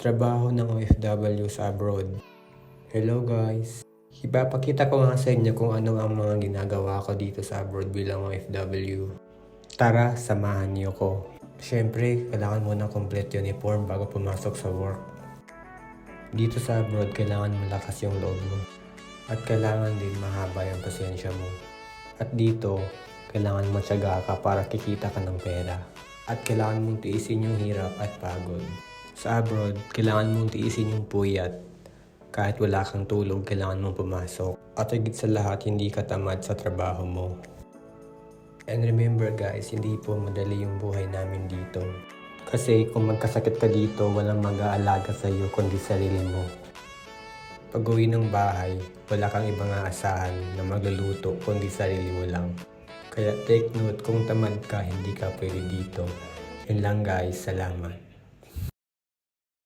Trabaho ng OFW sa abroad. Hello guys! Ipapakita ko nga sa inyo kung ano ang mga ginagawa ko dito sa abroad bilang OFW. Tara, samahan niyo ko. Siyempre, kailangan mo ng complete uniform bago pumasok sa work. Dito sa abroad, kailangan malakas yung loob mo. At kailangan din mahaba yung pasensya mo. At dito, kailangan matyaga ka para kikita ka ng pera. At kailangan mong tiisin yung hirap at pagod. Sa abroad, kailangan mong tiisin yung puyat. Kahit wala kang tulog, kailangan mong pumasok. At higit sa lahat, hindi ka tamad sa trabaho mo. And remember guys, hindi po madali yung buhay namin dito. Kasi kung magkasakit ka dito, walang mag-aalaga sa iyo kundi sarili mo. Pag uwi ng bahay, wala kang ibang aasahan na magluluto kundi sarili mo lang. Kaya take note, kung tamad ka, hindi ka pwede dito. Yun lang guys, salamat.